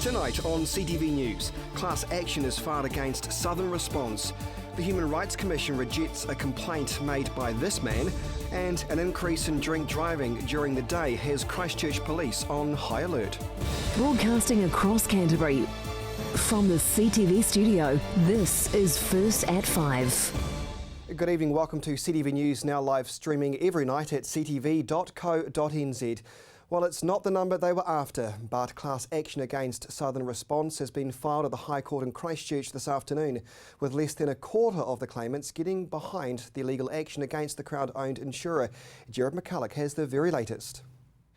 Tonight on CTV News, class action is filed against Southern Response. The Human Rights Commission rejects a complaint made by this man, and an increase in drink driving during the day has Christchurch Police on high alert. Broadcasting across Canterbury, from the CTV studio, this is First at 5. Good evening, welcome to CTV News, now live streaming every night at ctv.co.nz. Well, it's not the number they were after, but class action against Southern Response has been filed at the High Court in Christchurch this afternoon, with less than a quarter of the claimants getting behind the legal action against the crowd-owned insurer. Jared McCulloch has the very latest.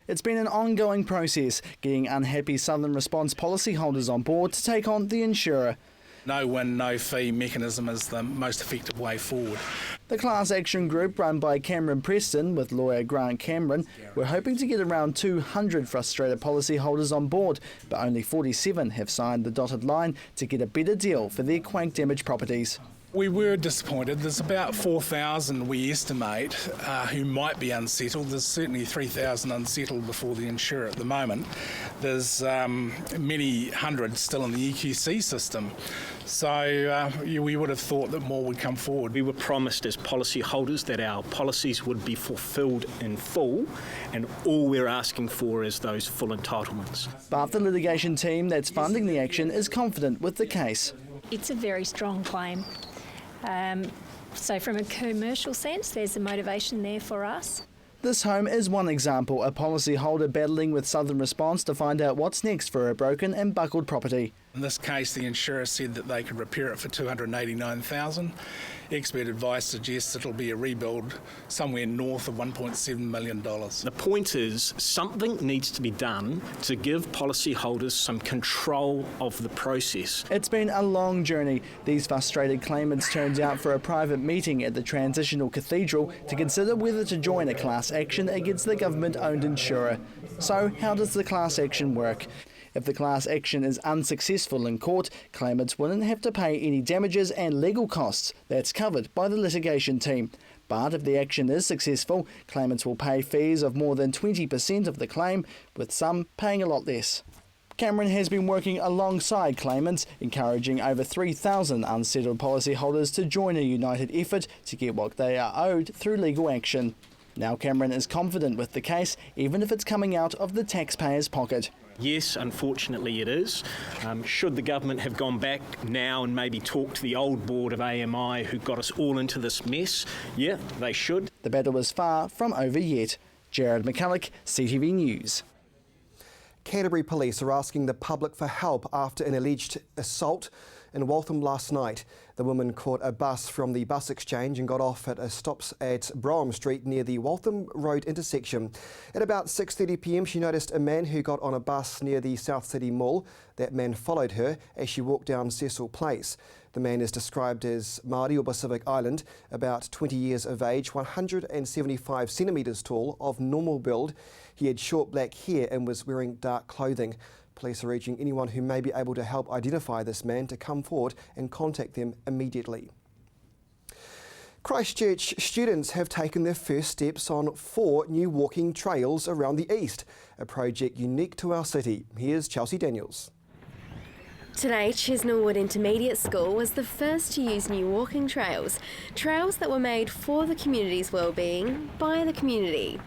It's been an ongoing process, getting unhappy Southern Response policyholders on board to take on the insurer. No win, no fee mechanism is the most effective way forward. The class action group run by Cameron Preston with lawyer Grant Cameron were hoping to get around 200 frustrated policyholders on board, but only 47 have signed the dotted line to get a better deal for their quake damaged properties. We were disappointed. There's about 4,000 we estimate who might be unsettled. There's certainly 3,000 unsettled before the insurer at the moment. There's many hundreds still in the EQC system. So we would have thought that more would come forward. We were promised as policyholders that our policies would be fulfilled in full, and all we're asking for is those full entitlements. But the litigation team that's funding the action is confident with the case. It's a very strong claim. So from a commercial sense, there's a motivation there for us. This home is one example, a policyholder battling with Southern Response to find out what's next for a broken and buckled property. In this case, the insurer said that they could repair it for $289,000. Expert advice suggests it'll be a rebuild somewhere north of $1.7 million. The point is, something needs to be done to give policyholders some control of the process. It's been a long journey. These frustrated claimants turned out for a private meeting at the Transitional Cathedral to consider whether to join a class action against the government-owned insurer. So, how does the class action work? If the class action is unsuccessful in court, claimants wouldn't have to pay any damages and legal costs. That's covered by the litigation team. But if the action is successful, claimants will pay fees of more than 20% of the claim, with some paying a lot less. Cameron has been working alongside claimants, encouraging over 3,000 unsettled policyholders to join a united effort to get what they are owed through legal action. Now Cameron is confident with the case, even if it's coming out of the taxpayer's pocket. Yes, unfortunately it is. Should the government have gone back now and maybe talked to the old board of AMI who got us all into this mess? Yeah, they should. The battle is far from over yet. Jared McCulloch, CTV News. Canterbury Police are asking the public for help after an alleged assault in Waltham last night. The woman caught a bus from the bus exchange and got off at a stops at Brougham Street near the Waltham Road intersection. At about 6:30 p.m, she noticed a man who got on a bus near the South City Mall. That man followed her as she walked down Cecil Place. The man is described as Māori or Pacific Island, about 20 years of age, 175 centimetres tall, of normal build. He had short black hair and was wearing dark clothing. Police are urging anyone who may be able to help identify this man to come forward and contact them immediately. Christchurch students have taken their first steps on 4 new walking trails around the east, a project unique to our city. Here's Chelsea Daniels. Today, Chisnallwood Intermediate School was the first to use new walking trails that were made for the community's wellbeing by the community.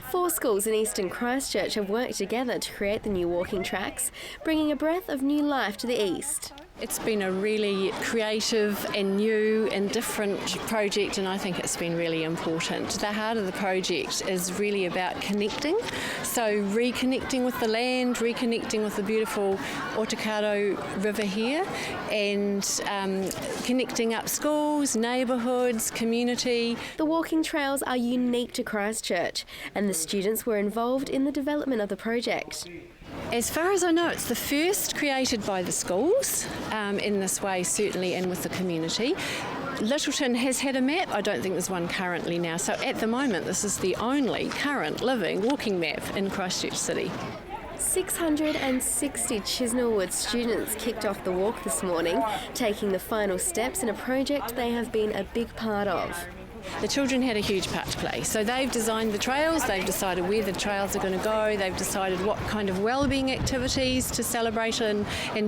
4 schools in eastern Christchurch have worked together to create the new walking tracks, bringing a breath of new life to the east. It's been a really creative and new and different project, and I think it's been really important. The heart of the project is really about connecting, so reconnecting with the land, reconnecting with the beautiful Otakaro River here, and connecting up schools, neighbourhoods, community. The walking trails are unique to Christchurch, and the students were involved in the development of the project. As far as I know, it's the first created by the schools in this way, certainly, and with the community. Littleton has had a map. I don't think there's one currently now. So at the moment, this is the only current living walking map in Christchurch City. 660 Chisnallwood students kicked off the walk this morning, taking the final steps in a project they have been a big part of. The children had a huge part to play. So they've designed the trails, they've decided where the trails are going to go, they've decided what kind of wellbeing activities to celebrate and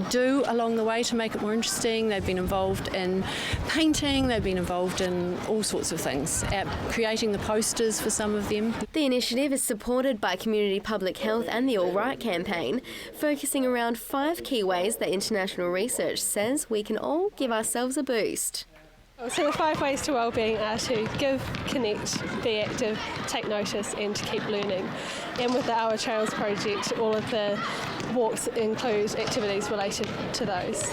do along the way to make it more interesting. They've been involved in painting, they've been involved in all sorts of things, creating the posters for some of them. The initiative is supported by Community Public Health and the All Right campaign, focusing around 5 key ways that international research says we can all give ourselves a boost. So the 5 ways to wellbeing are to give, connect, be active, take notice and to keep learning. And with the Our Trails project, all of the walks include activities related to those.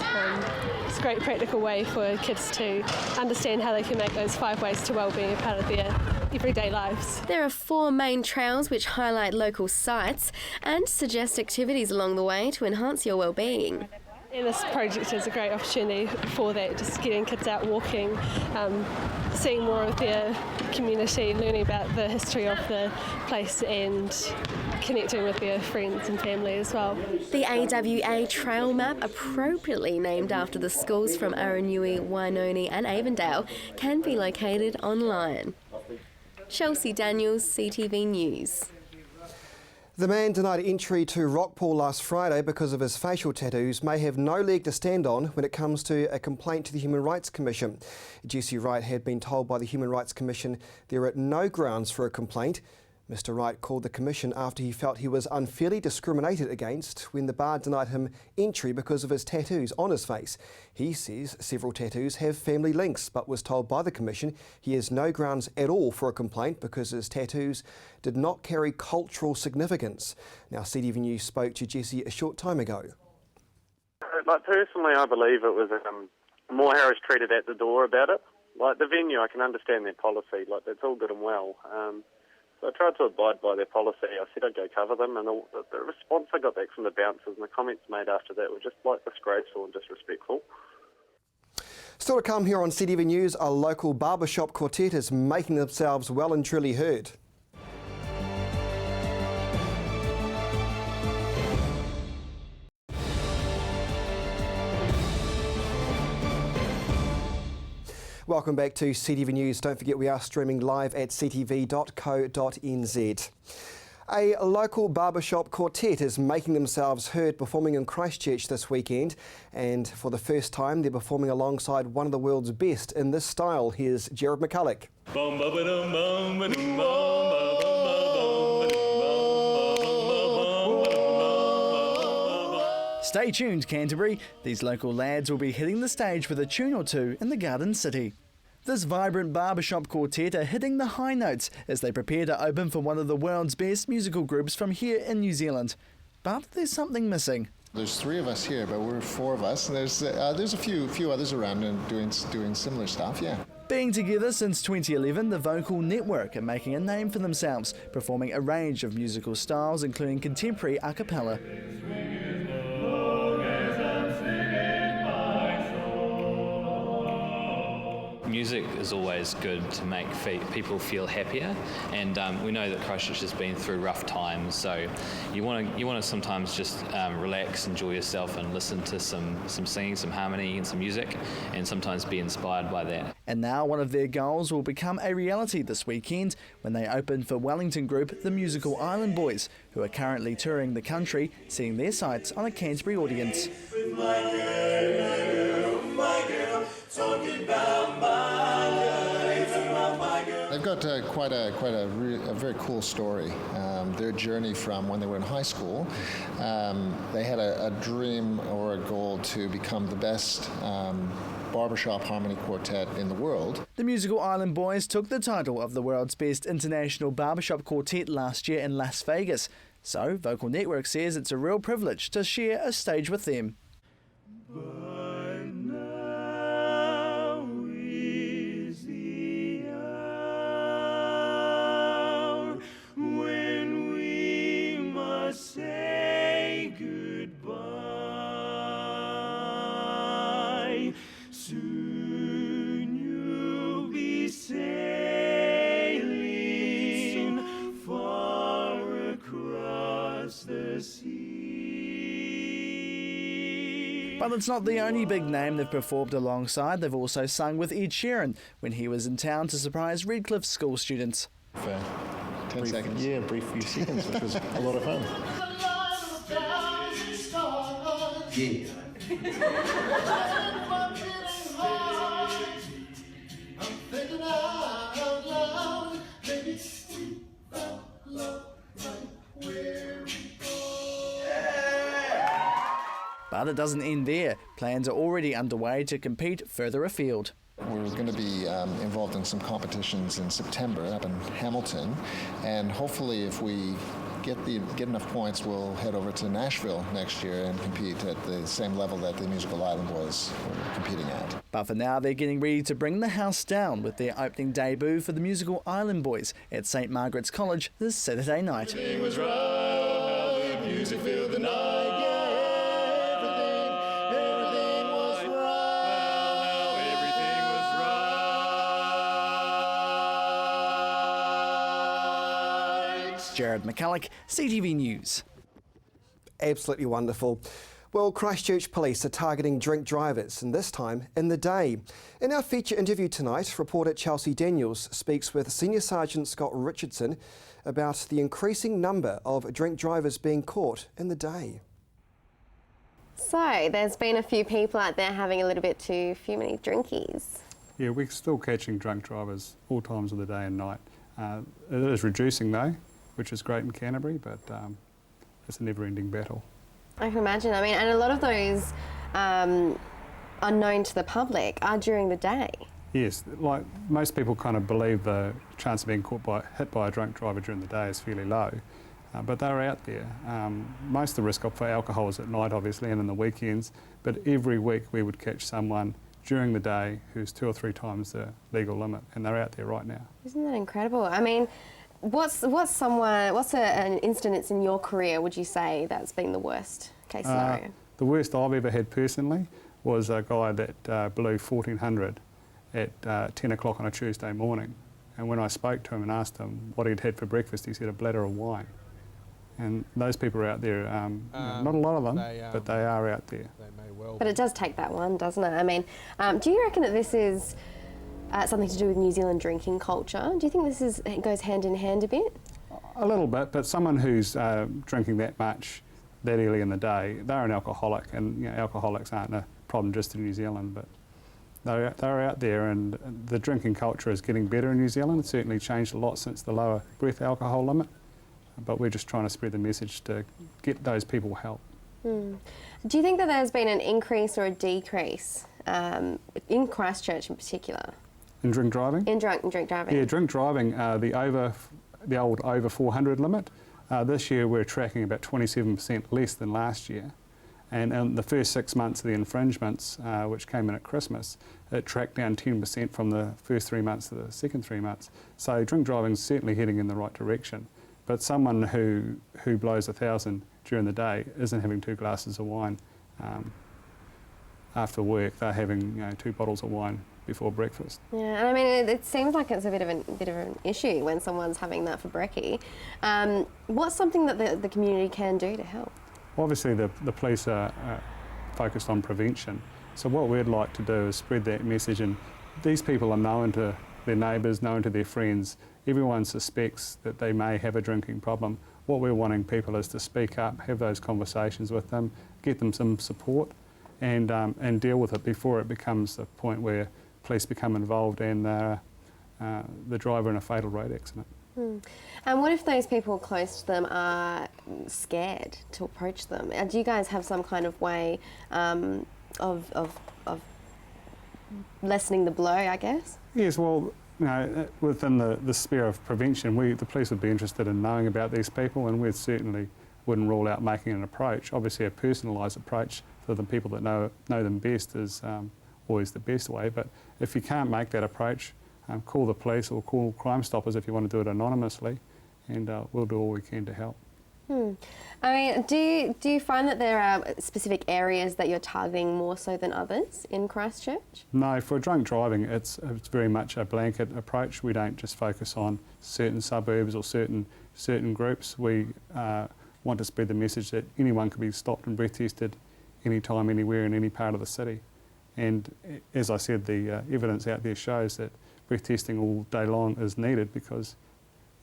It's a great practical way for kids to understand how they can make those 5 ways to wellbeing a part of their everyday lives. There are 4 main trails which highlight local sites and suggest activities along the way to enhance your wellbeing. And this project is a great opportunity for that, just getting kids out walking, seeing more of their community, learning about the history of the place and connecting with their friends and family as well. The AWA Trail Map, appropriately named after the schools from Aranui, Wainoni and Avondale, can be located online. Chelsea Daniels, CTV News. The man denied entry to Rockpool last Friday because of his facial tattoos may have no leg to stand on when it comes to a complaint to the Human Rights Commission. Jesse Wright had been told by the Human Rights Commission there are no grounds for a complaint. Mr. Wright called the Commission after he felt he was unfairly discriminated against when the bar denied him entry because of his tattoos on his face. He says several tattoos have family links, but was told by the Commission he has no grounds at all for a complaint because his tattoos did not carry cultural significance. Now, CTV News spoke to Jesse a short time ago. Like, personally, I believe it was more how I was treated at the door about it. Like, the venue, I can understand their policy. Like, that's all good and well. So I tried to abide by their policy. I said I'd go cover them, and the response I got back from the bouncers and the comments made after that were just like disgraceful and disrespectful. Still to come here on CTV News, a local barbershop quartet is making themselves well and truly heard. Welcome back to CTV News. Don't forget we are streaming live at ctv.co.nz. A local barbershop quartet is making themselves heard performing in Christchurch this weekend, and for the first time they're performing alongside one of the world's best in this style. Here's Jared McCulloch. Stay tuned, Canterbury. These local lads will be hitting the stage with a tune or two in the Garden City. This vibrant barbershop quartet are hitting the high notes as they prepare to open for one of the world's best musical groups from here in New Zealand. But there's something missing. There's 3 of us here, but we're 4 of us. And there's a few others around and doing similar stuff, yeah. Being together since 2011, the Vocal Network are making a name for themselves, performing a range of musical styles, including contemporary a cappella. Music is always good to make people feel happier, and we know that Christchurch has been through rough times, so you want to sometimes just relax, enjoy yourself, and listen to some singing, some harmony, and some music, and sometimes be inspired by that. And now one of their goals will become a reality this weekend when they open for Wellington group the musical Island Boys, who are currently touring the country, seeing their sights on a Canterbury audience. They've got quite a very cool story. Their journey from when they were in high school, they had a dream or a goal to become the best barbershop harmony quartet in the world. The musical Island Boys took the title of the world's best international barbershop quartet last year in Las Vegas. So Vocal Network says it's a real privilege to share a stage with them. But it's not the only big name they've performed alongside. They've also sung with Ed Sheeran when he was in town to surprise Redcliffe school students. For 10 seconds. Yeah, a brief few seconds, which was a lot of fun. Yeah. But it doesn't end there. Plans are already underway to compete further afield. We're going to be involved in some competitions in September up in Hamilton, and hopefully if we get enough points, we'll head over to Nashville next year and compete at the same level that the Musical Island Boys were competing at. But for now, they're getting ready to bring the house down with their opening debut for the Musical Island Boys at St Margaret's College this Saturday night. Everything was right, music filled the night. Jared McCulloch, CTV News. Absolutely wonderful. Well, Christchurch Police are targeting drink drivers, and this time in the day. In our feature interview tonight, reporter Chelsea Daniels speaks with Senior Sergeant Scott Richardson about the increasing number of drink drivers being caught in the day. So, there's been a few people out there having a little bit too few many drinkies. Yeah, we're still catching drunk drivers all times of the day and night. It is reducing though, which is great in Canterbury, but it's a never-ending battle. I can imagine. I mean, and a lot of those unknown to the public are during the day. Yes, like most people kind of believe the chance of being hit by a drunk driver during the day is fairly low, but they're out there. Most of the risk for alcohol is at night, obviously, and in the weekends, but every week we would catch someone during the day who's 2 or 3 times the legal limit, and they're out there right now. Isn't that incredible? I mean, what's an instance in your career, would you say, that's been the worst case scenario? The worst I've ever had personally was a guy that blew 1,400 at 10 o'clock on a Tuesday morning. And when I spoke to him and asked him what he'd had for breakfast, he said a bladder of wine. And those people are out there, not a lot of them, but they are out there. They may well but it does take that one, doesn't it? I mean, do you reckon that this is something to do with New Zealand drinking culture? Do you think this goes hand in hand a bit? A little bit, but someone who's drinking that much that early in the day, they're an alcoholic, and alcoholics aren't a problem just in New Zealand, but they're out there, and the drinking culture is getting better in New Zealand. It's certainly changed a lot since the lower breath alcohol limit, but we're just trying to spread the message to get those people help. Do you think that there's been an increase or a decrease in Christchurch in particular? In drink driving? In drink driving. Yeah, drink driving, the old over 400 limit. This year we're tracking about 27% less than last year. And in the first 6 months of the infringements, which came in at Christmas, it tracked down 10% from the first 3 months to the second 3 months. So drink driving is certainly heading in the right direction. But someone who blows 1,000 during the day isn't having 2 glasses of wine after work. They're having 2 bottles of wine before breakfast. Yeah, and I mean, it seems like it's a bit of an issue when someone's having that for brekkie. What's something that the community can do to help? Obviously, the police are focused on prevention. So what we'd like to do is spread that message, and these people are known to their neighbours, known to their friends. Everyone suspects that they may have a drinking problem. What we're wanting people is to speak up, have those conversations with them, get them some support, and deal with it before it becomes the point where police become involved and the driver in a fatal road accident. And what if those people close to them are scared to approach them? Do you guys have some kind of way of lessening the blow, I guess? Yes, well, within the sphere of prevention, the police would be interested in knowing about these people, and we certainly wouldn't rule out making an approach. Obviously, a personalised approach for the people that know them best is always the best way, but if you can't make that approach, call the police or call Crime Stoppers if you want to do it anonymously, and we'll do all we can to help. I mean, do you find that there are specific areas that you're targeting more so than others in Christchurch? No, for drunk driving, it's very much a blanket approach. We don't just focus on certain suburbs or certain groups. We want to spread the message that anyone can be stopped and breath tested anytime, anywhere in any part of the city. And as I said, the evidence out there shows that breath testing all day long is needed, because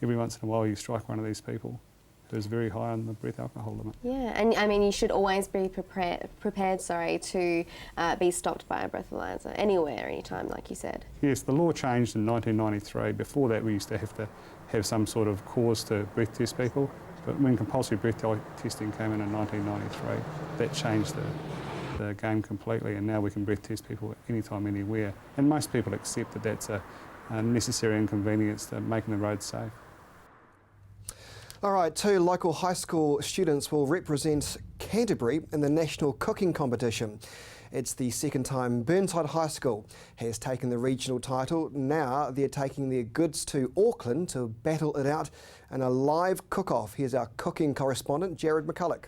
every once in a while you strike one of these people who's very high on the breath alcohol limit. Yeah, and I mean, you should always be prepared to be stopped by a breathalyzer anywhere, anytime, like you said. Yes, the law changed in 1993. Before that, we used to have some sort of cause to breath test people, but when compulsory breath testing came in 1993, that changed the game completely, and now we can breath test people anytime, anywhere. And most people accept that that's a necessary inconvenience to making the roads safe. All right, 2 local high school students will represent Canterbury in the national cooking competition. It's the second time Burnside High School has taken the regional title. Now they're taking their goods to Auckland to battle it out in a live cook-off. Here's our cooking correspondent, Jared McCulloch.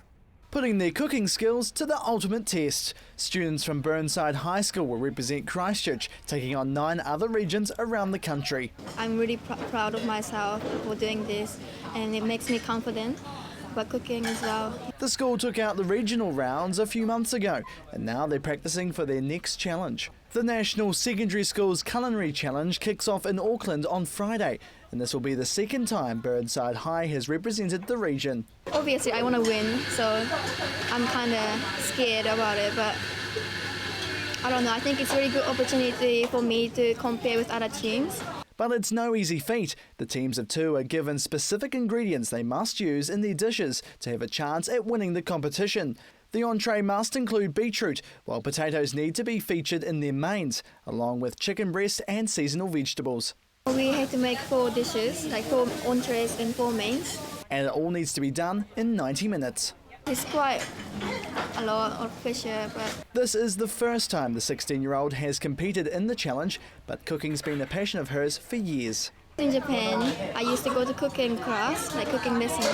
Putting their cooking skills to the ultimate test. Students from Burnside High School will represent Christchurch, taking on 9 other regions around the country. I'm really proud of myself for doing this, and it makes me confident about cooking as well. The school took out the regional rounds a few months ago, and now they're practicing for their next challenge. The National Secondary Schools Culinary Challenge kicks off in Auckland on Friday, and this will be the second time Burnside High has represented the region. Obviously I want to win, so I'm kind of scared about it, but I don't know, I think it's a really good opportunity for me to compare with other teams. But it's no easy feat. The teams of 2 are given specific ingredients they must use in their dishes to have a chance at winning the competition. The entree must include beetroot, while potatoes need to be featured in their mains, along with chicken breast and seasonal vegetables. We had to make 4 dishes, like 4 entrees and 4 mains. And it all needs to be done in 90 minutes. It's quite a lot of pressure, but... This is the first time the 16-year-old has competed in the challenge, but cooking's been a passion of hers for years. In Japan, I used to go to cooking class, like cooking lessons.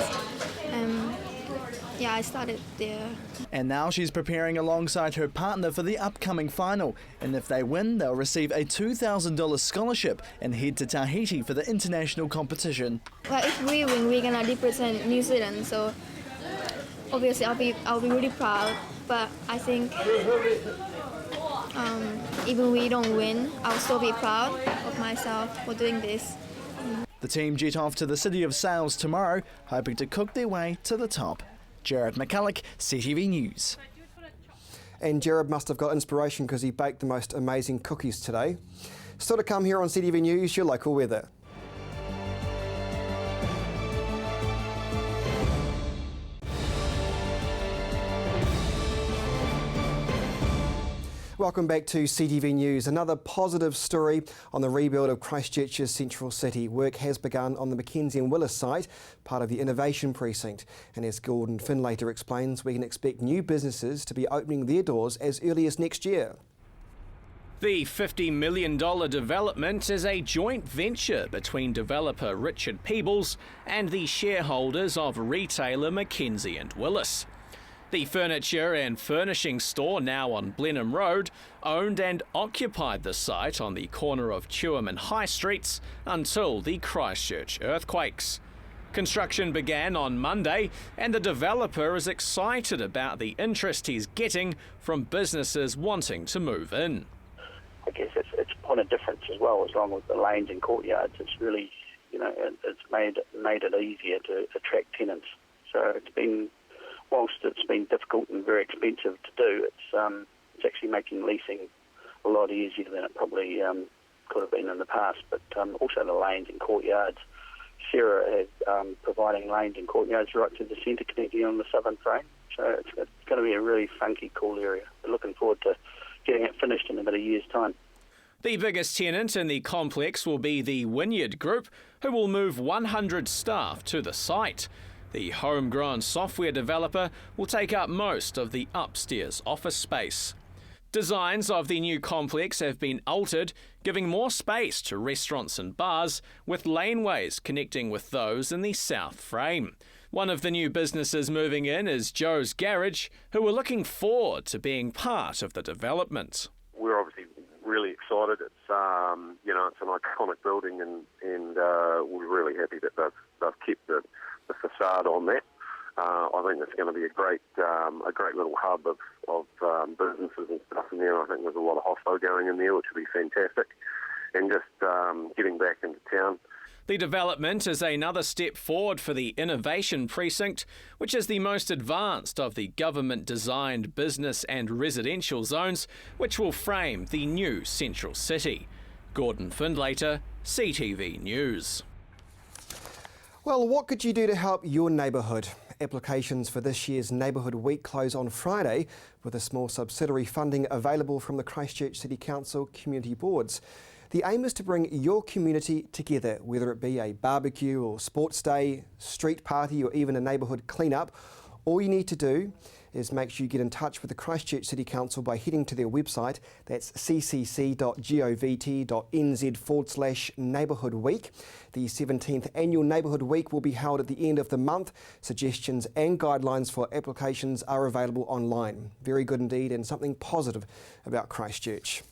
Yeah, I started there. And now she's preparing alongside her partner for the upcoming final. And if they win, they'll receive a $2,000 scholarship and head to Tahiti for the international competition. Well, if we win, we're gonna represent New Zealand, so obviously I'll be really proud. But I think even we don't win, I'll still be proud of myself for doing this. The team jet off to the city of Sales tomorrow, hoping to cook their way to the top. Jared McCulloch, CTV News. And Jared must have got inspiration because he baked the most amazing cookies today. Still to come here on CTV News, your local weather. Welcome back to CTV News. Another positive story on the rebuild of Christchurch's central city. Work has begun on the Mackenzie and Willis site, part of the Innovation Precinct. And as Gordon Finlater explains, we can expect new businesses to be opening their doors as early as next year. The $50 million development is a joint venture between developer Richard Peebles and the shareholders of retailer Mackenzie and Willis. The furniture and furnishing store, now on Blenheim Road, owned and occupied the site on the corner of Tuam and High Streets until the Christchurch earthquakes. Construction began on Monday, and the developer is excited about the interest he's getting from businesses wanting to move in. I guess it's a point of difference as well, as long as the lanes and courtyards. It's really, it's made it easier to attract tenants. So it's been, whilst it's been difficult and very expensive to do, it's actually making leasing a lot easier than it probably could have been in the past. But also the lanes and courtyards. Sarah is providing lanes and courtyards right to the centre, connecting on the southern frame. So it's going to be a really funky, cool area. We're looking forward to getting it finished in about a year's time. The biggest tenant in the complex will be the Wynyard Group, who will move 100 staff to the site. The homegrown software developer will take up most of the upstairs office space. Designs of the new complex have been altered, giving more space to restaurants and bars, with laneways connecting with those in the south frame. One of the new businesses moving in is Joe's Garage, who are looking forward to being part of the development. We're obviously really excited. It's it's an iconic building, and we're really happy that they've kept the facade on that. I think it's going to be a great little hub of businesses and stuff in there. I think there's a lot of hospo going in there, which will be fantastic. And just getting back into town. The development is another step forward for the Innovation Precinct, which is the most advanced of the government-designed business and residential zones, which will frame the new central city. Gordon Findlater, CTV News. Well, what could you do to help your neighbourhood? Applications for this year's Neighbourhood Week close on Friday, with a small subsidiary funding available from the Christchurch City Council Community Boards. The aim is to bring your community together, whether it be a barbecue or sports day, street party or even a neighbourhood clean-up. All you need to do is make sure you get in touch with the Christchurch City Council by heading to their website. That's ccc.govt.nz/Neighbourhood Week. The 17th Annual Neighbourhood Week will be held at the end of the month. Suggestions and guidelines for applications are available online. Very good indeed, and something positive about Christchurch.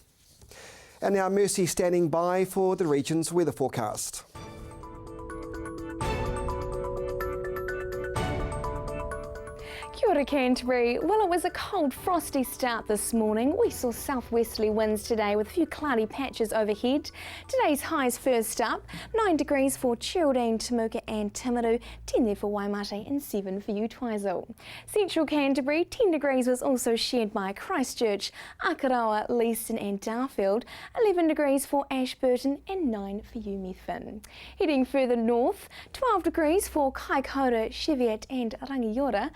And now Mercy standing by for the region's weather forecast. Kia ora Canterbury. Well, it was a cold, frosty start this morning. We saw southwesterly winds today with a few cloudy patches overhead. Today's highs first up, 9 degrees for Geraldine, Temuka and Timaru, 10 there for Waimate and 7 for Twizel. Central Canterbury, 10 degrees was also shared by Christchurch, Akaroa, Leeston and Darfield, 11 degrees for Ashburton and 9 for Methven. Heading further north, 12 degrees for Kaikoura, Cheviot and Rangiora,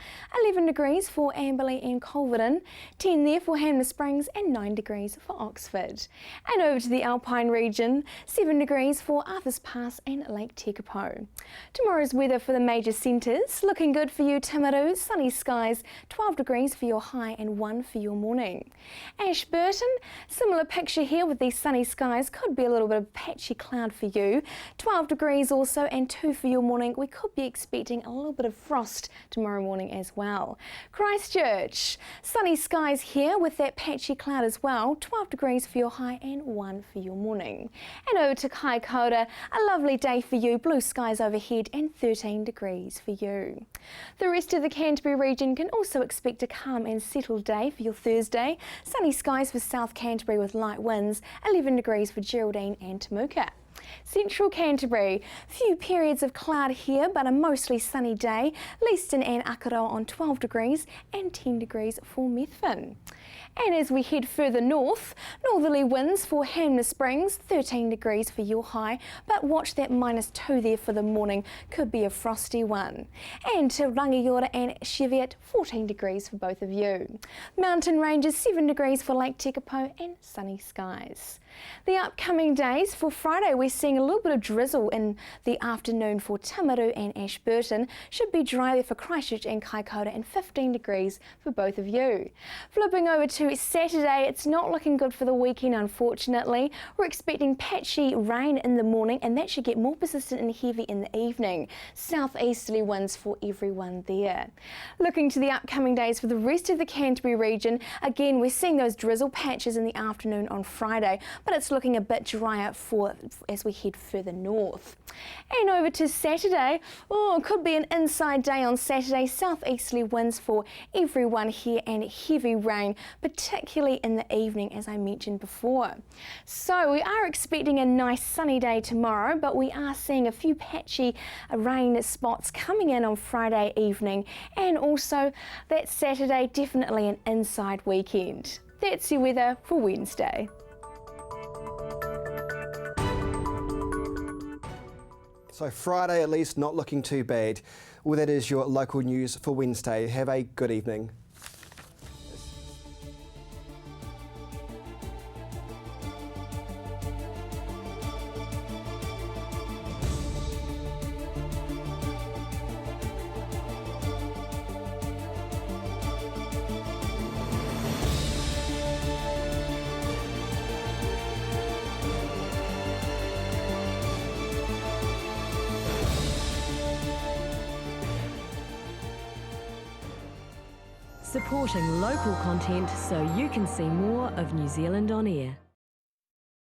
11 degrees for Amberley and Culverden, 10 there for Hanmer Springs and 9 degrees for Oxford. And over to the Alpine region, 7 degrees for Arthur's Pass and Lake Tekapo. Tomorrow's weather for the major centres, looking good for you Timaru, sunny skies, 12 degrees for your high and 1 for your morning. Ashburton, similar picture here with these sunny skies, could be a little bit of patchy cloud for you, 12 degrees also and 2 for your morning. We could be expecting a little bit of frost tomorrow morning as well. Christchurch, sunny skies here with that patchy cloud as well, 12 degrees for your high and 1 for your morning. And over to Kaikoura, a lovely day for you, blue skies overhead and 13 degrees for you. The rest of the Canterbury region can also expect a calm and settled day for your Thursday, sunny skies for South Canterbury with light winds, 11 degrees for Geraldine and Temuka. Central Canterbury, few periods of cloud here but a mostly sunny day, Leeston and Akaroa on 12 degrees and 10 degrees for Methven. And as we head further north, northerly winds for Hanmer Springs, 13 degrees for your high, but watch that -2 there for the morning, could be a frosty one. And to Rangiora and Cheviot, 14 degrees for both of you. Mountain ranges, 7 degrees for Lake Tekapo and sunny skies. The upcoming days, for Friday we're seeing a little bit of drizzle in the afternoon for Timaru and Ashburton, should be dry there for Christchurch and Kaikoura and 15 degrees for both of you. Flipping over to Saturday, it's not looking good for the weekend unfortunately. We're expecting patchy rain in the morning and that should get more persistent and heavy in the evening. Southeasterly winds for everyone there. Looking to the upcoming days for the rest of the Canterbury region, again we're seeing those drizzle patches in the afternoon on Friday, but it's looking a bit drier as we head further north. And over to Saturday, it could be an inside day on Saturday, southeasterly winds for everyone here and heavy rain, particularly in the evening as I mentioned before. So we are expecting a nice sunny day tomorrow, but we are seeing a few patchy rain spots coming in on Friday evening, and also that Saturday definitely an inside weekend. That's your weather for Wednesday. So Friday at least not looking too bad. Well, that is your local news for Wednesday. Have a good evening. Supporting local content so you can see more of New Zealand on air.